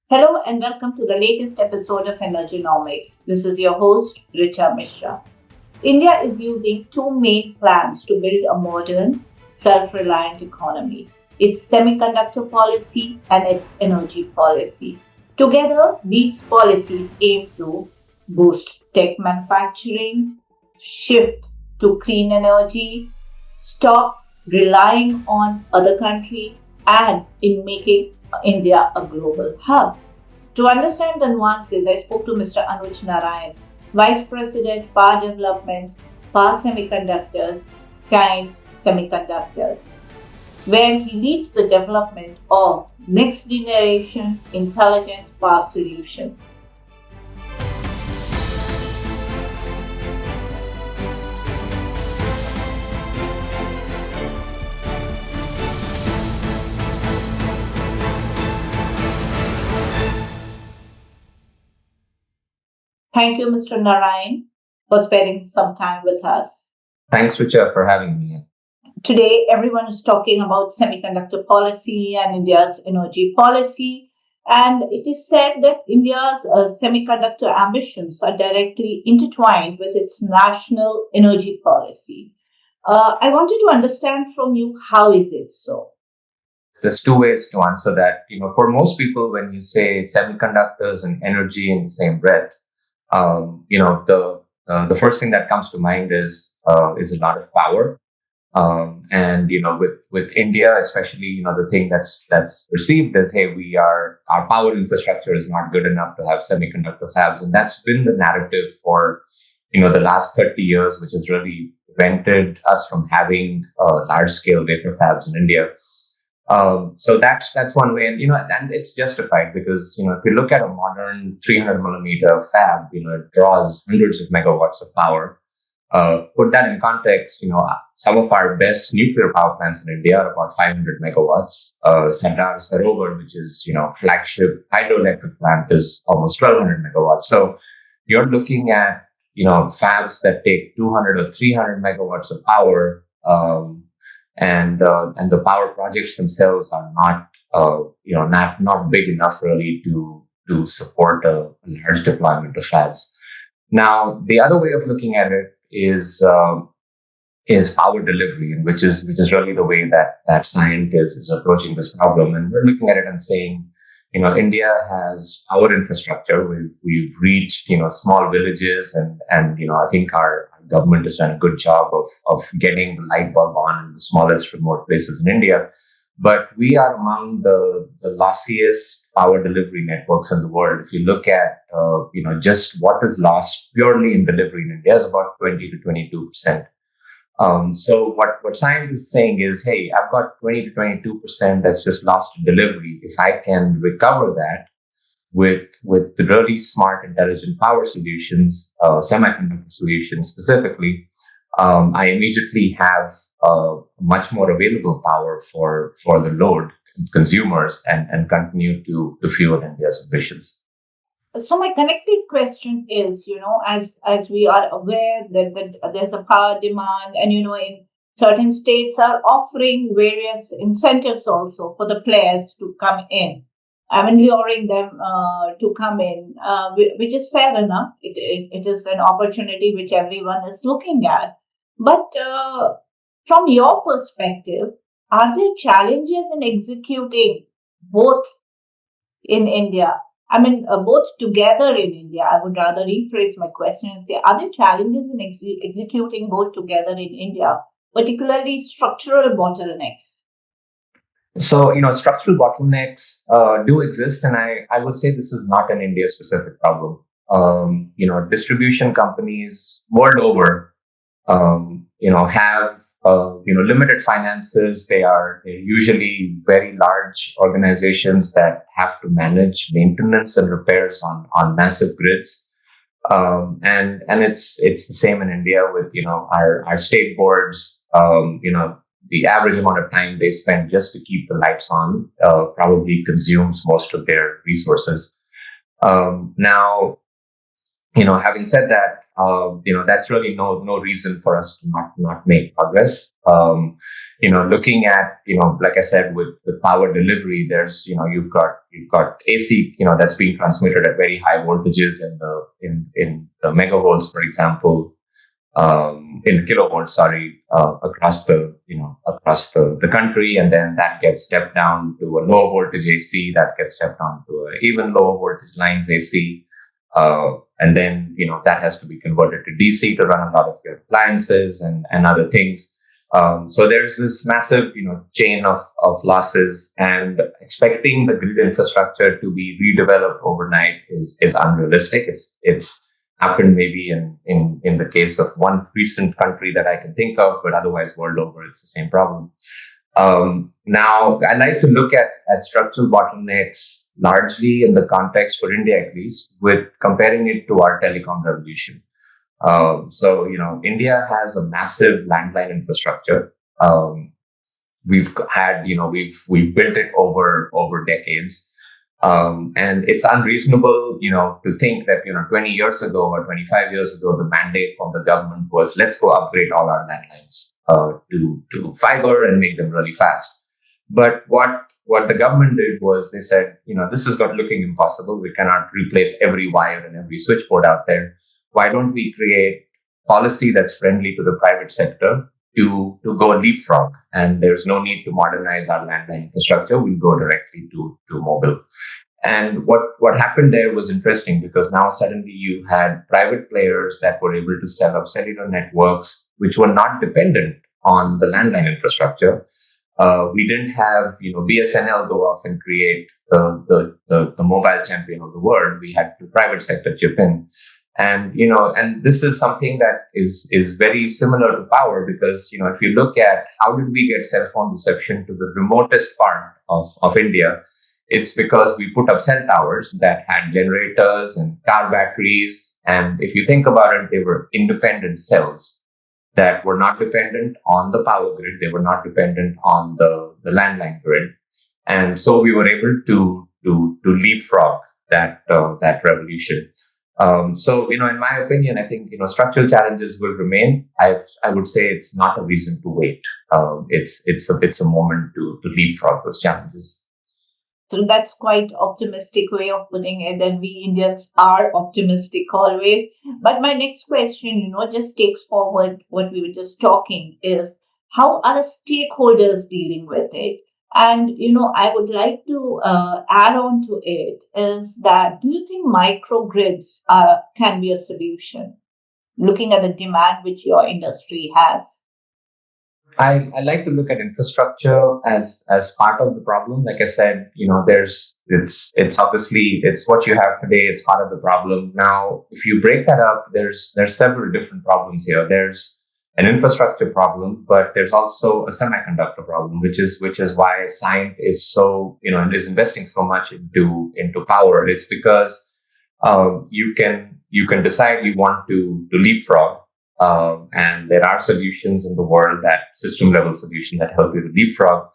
Hello and welcome to the latest episode of Energenomics. This is your host, Richa Mishra. India is using two main plans to build a modern, self reliant economy: its semiconductor policy and its energy policy. Together, these policies aim to boost tech manufacturing, shift to clean energy, stop relying on other countries, and in making India a global hub. To understand the nuances, I spoke to Mr. Anuj Narain, Vice President, Power Development, Power Semiconductors, Cyient Semiconductors, where he leads the development of next generation intelligent power solutions. Thank you, Mr. Narain, for spending some time with us. Thanks, Richa, for having me. Today, everyone is talking about semiconductor policy and India's energy policy. And it is said that India's semiconductor ambitions are directly intertwined with its national energy policy. I wanted to understand from you, how is it so? There's two ways to answer that. For most people, when you say semiconductors and energy in the same breath, the first thing that comes to mind is a lot of power. And with India, especially, the thing that's perceived as, hey, our power infrastructure is not good enough to have semiconductor fabs, and that's been the narrative for the last 30 years, which has really prevented us from having large scale wafer fabs in India. So that's one way, and it's justified because if you look at a modern 300 millimeter fab, it draws hundreds of megawatts of power. Put that in context, some of our best nuclear power plants in India are about 500 megawatts. Sardar Sarovar, which is flagship hydroelectric plant, is almost 1200 megawatts. So you're looking at fabs that take 200 or 300 megawatts of power. And the power projects themselves are not big enough really to support a large deployment of fabs. Now, the other way of looking at it is power delivery, and which is really the way that Cyient is approaching this problem. And we're looking at it and saying, India has power infrastructure. We've reached small villages, and I think our government has done a good job of getting the light bulb on in the smallest remote places in India. But we are among the lossiest power delivery networks in the world. If you look at just what is lost purely in delivery in India is about 20 to 22%. So what Cyient is saying is, hey, I've got 20 to 22% that's just lost to delivery. If I can recover that with the really smart, intelligent power solutions, semiconductor solutions specifically, I immediately have much more available power for the load consumers and continue to fuel India's ambitions. So my connected question is, as we are aware that there's a power demand, and in certain states are offering various incentives also for the players to come in. I mean, luring them to come in, which is fair enough. It is an opportunity which everyone is looking at. But from your perspective, are there challenges in executing both in India? I mean, both together in India. I would rather rephrase my question and say, are there challenges in executing both together in India, particularly structural bottlenecks? So, structural bottlenecks do exist, and I would say this is not an India specific problem. Distribution companies world over, have limited finances. They're usually very large organizations that have to manage maintenance and repairs on massive grids. And it's the same in India with our state boards. The average amount of time they spend just to keep the lights on probably consumes most of their resources. Now, having said that, that's really no reason for us to not make progress. looking at, like I said, with power delivery, there's, you've got AC, that's being transmitted at very high voltages in the megavolts, for example, in kilovolts, sorry, across the country. And then that gets stepped down to a low voltage AC, that gets stepped down to a even lower voltage lines AC. And then, that has to be converted to DC to run a lot of your appliances and other things. So there's this massive, chain of losses, and expecting the grid infrastructure to be redeveloped overnight is unrealistic. It's happened maybe in the case of one recent country that I can think of, but otherwise world over, it's the same problem. Now, I like to look at structural bottlenecks largely in the context, for India at least, with comparing it to our telecom revolution. So, India has a massive landline infrastructure. We've had, we've built it over decades. And it's unreasonable, to think that, 20 years ago or 25 years ago, the mandate from the government was, let's go upgrade all our landlines, to fiber and make them really fast. But what the government did was they said, this is looking impossible. We cannot replace every wire and every switchboard out there. Why don't we create policy that's friendly to the private sector to go leapfrog? And there's no need to modernize our landline infrastructure. We'll go directly to mobile. And what happened there was interesting, because now suddenly you had private players that were able to set up cellular networks, which were not dependent on the landline infrastructure. We didn't have, BSNL go off and create the mobile champion of the world. We had the private sector chip in. And, and this is something that is very similar to power, because, if you look at how did we get cell phone reception to the remotest part of India, it's because we put up cell towers that had generators and car batteries. And if you think about it, they were independent cells that were not dependent on the power grid. They were not dependent on the landline grid. And so we were able to leapfrog that revolution. So, in my opinion, I think, structural challenges will remain. I would say it's not a reason to wait. It's a moment to leapfrog those challenges. So that's quite optimistic way of putting it, and we Indians are optimistic always. But my next question, just takes forward what we were just talking, is how are the stakeholders dealing with it? And, I would like to add on to it is that, do you think microgrids can be a solution, looking at the demand which your industry has? I like to look at infrastructure as part of the problem. Like I said, it's obviously, it's what you have today. It's part of the problem. Now, if you break that up, there's several different problems here. There's an infrastructure problem, but there's also a semiconductor problem, which is why Cyient is so, and is investing so much into power. It's because you can decide you want to leapfrog. And there are solutions in the world, that system level solution that help you to leapfrog.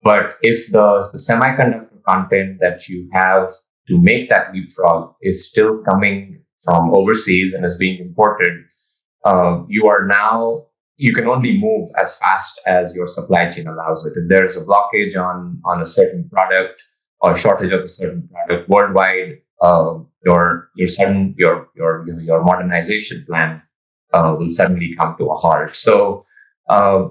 But if the semiconductor content that you have to make that leapfrog is still coming from overseas and is being imported, you can only move as fast as your supply chain allows it. If there's a blockage on a certain product or shortage of a certain product worldwide, your modernization plan will suddenly come to a halt. So,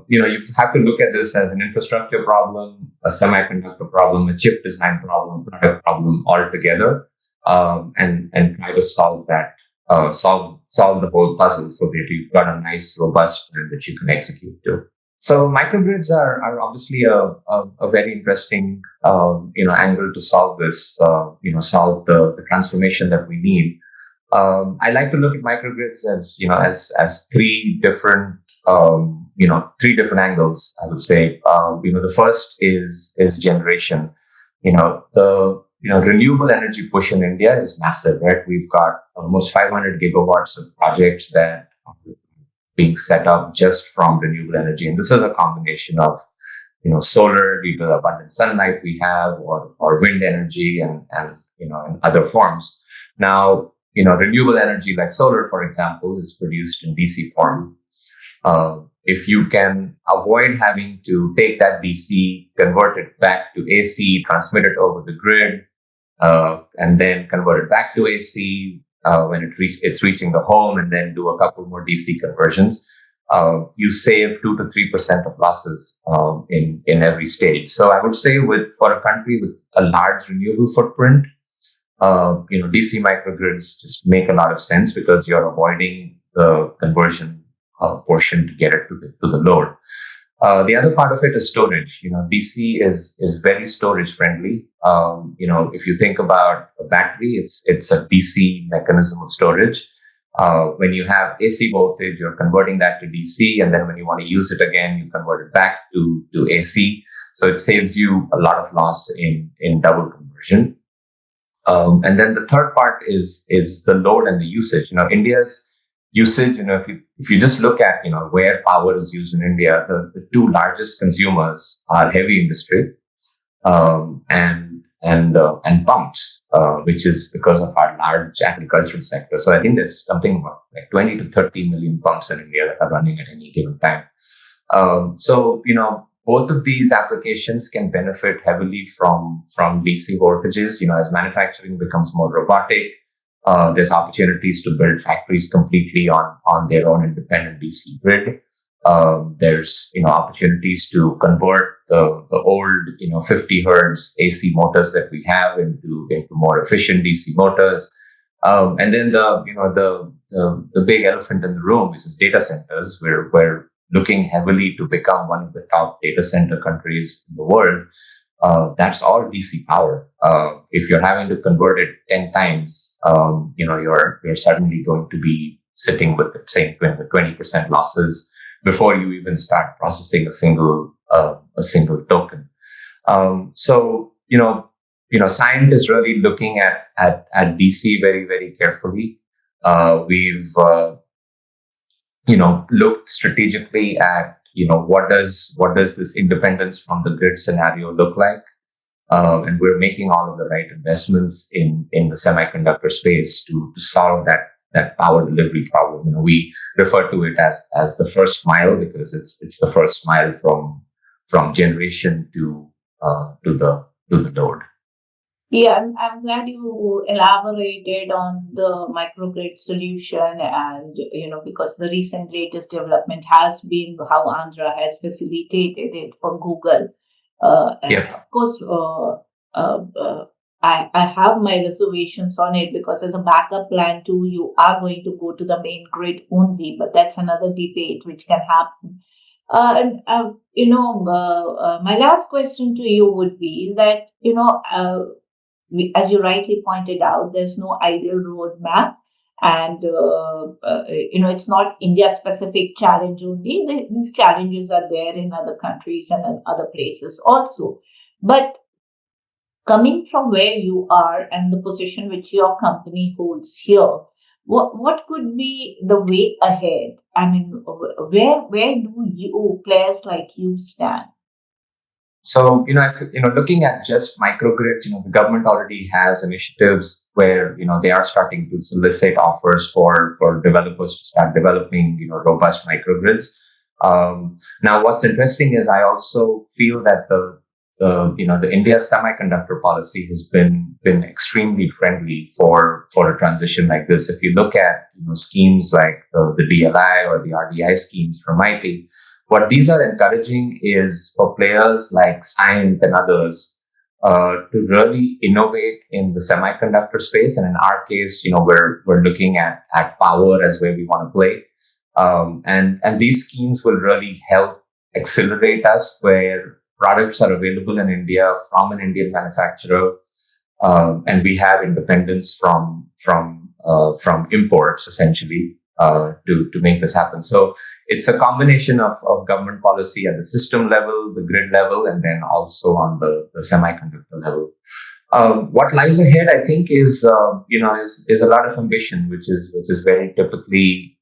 you have to look at this as an infrastructure problem, a semiconductor problem, a chip design problem, product problem all together, and try to solve that, solve the whole puzzle so that you've got a nice, robust plan that you can execute to. So microgrids are obviously a very interesting, angle to solve this, solve the transformation that we need. I like to look at microgrids as three different angles, I would say. The first is generation. The renewable energy push in India is massive, right? We've got almost 500 gigawatts of projects that are being set up just from renewable energy. And this is a combination of, solar due to the abundant sunlight we have, or wind energy and in other forms. Now, renewable energy like solar, for example, is produced in DC form. If you can avoid having to take that DC, convert it back to AC, transmit it over the grid, and then convert it back to AC when it's reaching the home, and then do a couple more DC conversions, you save 2 to 3% of losses in every stage. So I would say, for a country with a large renewable footprint, DC microgrids just make a lot of sense because you're avoiding the conversion portion to get it to the load. The other part of it is storage. DC is very storage friendly. If you think about a battery, it's a DC mechanism of storage. When you have AC voltage, you're converting that to DC, and then when you want to use it again, you convert it back to AC. So it saves you a lot of loss in double conversion. And then the third part is the load and the usage. India's usage, if you just look at, where power is used in India, the two largest consumers are heavy industry, and pumps, which is because of our large agricultural sector. So I think there's something like 20 to 30 million pumps in India that are running at any given time. So both of these applications can benefit heavily from DC voltages. As manufacturing becomes more robotic, there's opportunities to build factories completely on their own independent DC grid. There's opportunities to convert the old 50 hertz AC motors that we have into more efficient DC motors. And then the big elephant in the room, which is data centers. We're looking heavily to become one of the top data center countries in the world. That's all DC power. If you're having to convert it 10 times, you're suddenly going to be sitting with the same 20% losses before you even start processing a single token. So Cyient is really looking at DC very, very carefully. We've looked strategically at what does this independence from the grid scenario look like, and we're making all of the right investments in the semiconductor space to solve that power delivery problem. We refer to it as the first mile because it's the first mile from generation to the load. Yeah, I'm glad you elaborated on the microgrid solution, and because the recent latest development has been how Andhra has facilitated it for Google, and Yeah. of course, I have my reservations on it because as a backup plan too, you are going to go to the main grid only, but that's another debate which can happen. My last question to you would be that as you rightly pointed out, there's no ideal roadmap, and it's not India-specific challenge only. These challenges are there in other countries and in other places also. But coming from where you are and the position which your company holds here, what could be the way ahead? I mean, where do you players like you stand? So, looking at just microgrids, the government already has initiatives where, they are starting to solicit offers for developers to start developing, robust microgrids. Now, what's interesting is I also feel that the India semiconductor policy has been extremely friendly for a transition like this. If you look at, schemes like the DLI or the RDI schemes from IT, what these are encouraging is for players like Cyient and others to really innovate in the semiconductor space. And in our case, we're looking at power as where we want to play. And these schemes will really help accelerate us where products are available in India from an Indian manufacturer, and we have independence from imports essentially to make this happen. So it's a combination of government policy at the system level, the grid level, and then also on the semiconductor level. What lies ahead, I think, is a lot of ambition, which is very typically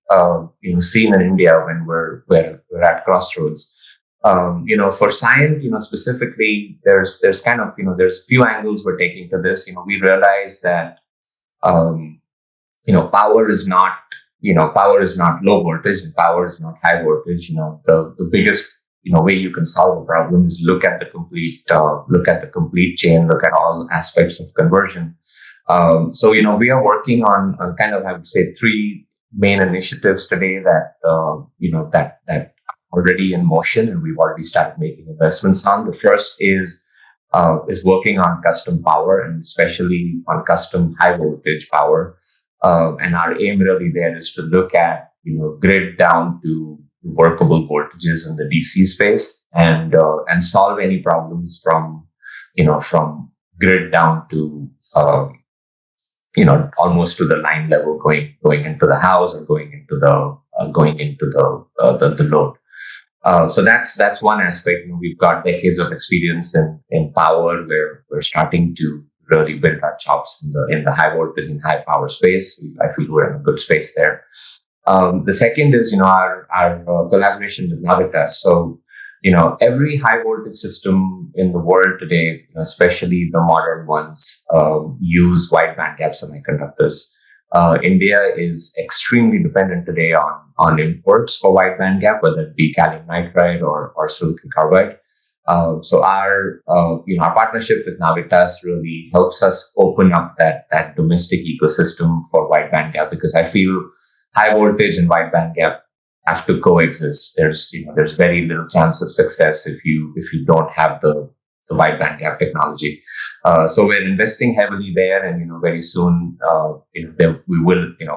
seen in India when we're at crossroads. For Cyient, specifically, there's kind of there's few angles we're taking to this. We realize that power is not power is not low voltage and power is not high voltage. The biggest way you can solve a problem is look at the complete chain, look at all aspects of conversion. So we are working on kind of, I would say, three main initiatives today that already in motion, and we've already started making investments on. The first is working on custom power, and especially on custom high voltage power. And our aim really there is to look at grid down to workable voltages in the DC space, and solve any problems from grid down to almost to the line level, going into the house or going into the load. So that's one aspect. We've got decades of experience in power, where we're starting to really build our chops in the high voltage and high power space. I feel we're in a good space there. The second is our collaboration with Navitas. So every high voltage system in the world today, especially the modern ones, use wide bandgap semiconductors. India is extremely dependent today on imports for wide bandgap, whether it be gallium nitride or silicon carbide. So our partnership with Navitas really helps us open up that domestic ecosystem for wide bandgap, because I feel high voltage and wide bandgap have to coexist. There's very little chance of success if you don't have the wide bandgap technology. So we're investing heavily there, and very soon,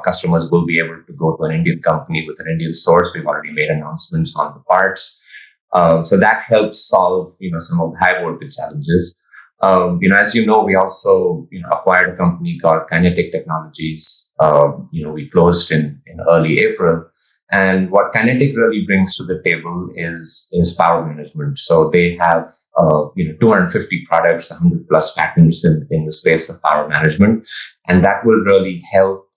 customers will be able to go to an Indian company with an Indian source. We've already made announcements on the parts. So that helps solve some of the high voltage challenges. As we also acquired a company called Kinetic Technologies. We closed in early April. And what Kinetic really brings to the table is power management. So they have 250 products, 100 plus patents in the space of power management, and that will really help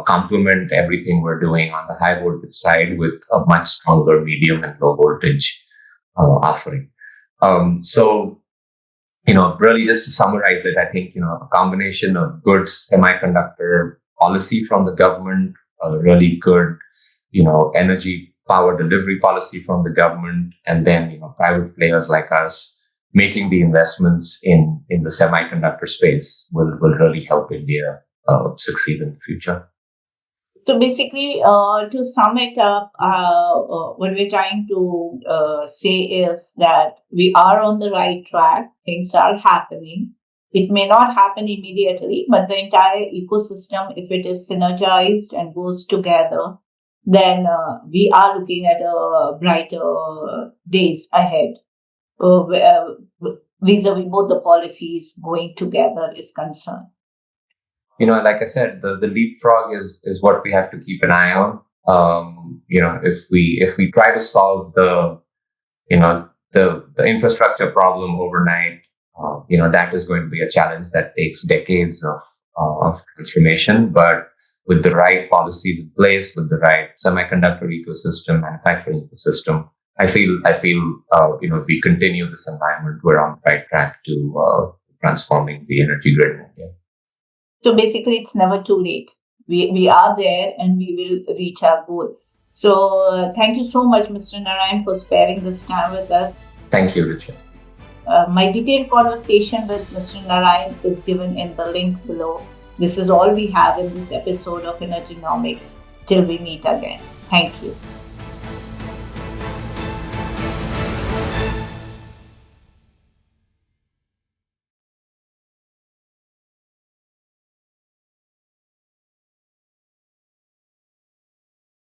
complement everything we're doing on the high voltage side with a much stronger medium and low voltage offering. So really just to summarize it, I think a combination of good semiconductor policy from the government, a really good energy power delivery policy from the government, and then, private players like us making the investments in the semiconductor space will really help India succeed in the future. So basically, to sum it up, what we're trying to say is that we are on the right track. Things are happening. It may not happen immediately, but the entire ecosystem, if it is synergized and goes together, then we are looking at a brighter days ahead. Vis-a-vis both the policies going together is concerned. Like I said, the leapfrog is what we have to keep an eye on. If we try to solve the infrastructure problem overnight, that is going to be a challenge that takes decades of transformation. But with the right policies in place, with the right semiconductor ecosystem, manufacturing ecosystem, I feel if we continue this environment, we're on the right track to transforming the energy grid in India. So basically, it's never too late. We are there, and we will reach our goal. So thank you so much, Mr. Narain, for sparing this time with us. Thank you, Richa. My detailed conversation with Mr. Narain is given in the link below. This is all we have in this episode of Energenomics. Till we meet again. Thank you.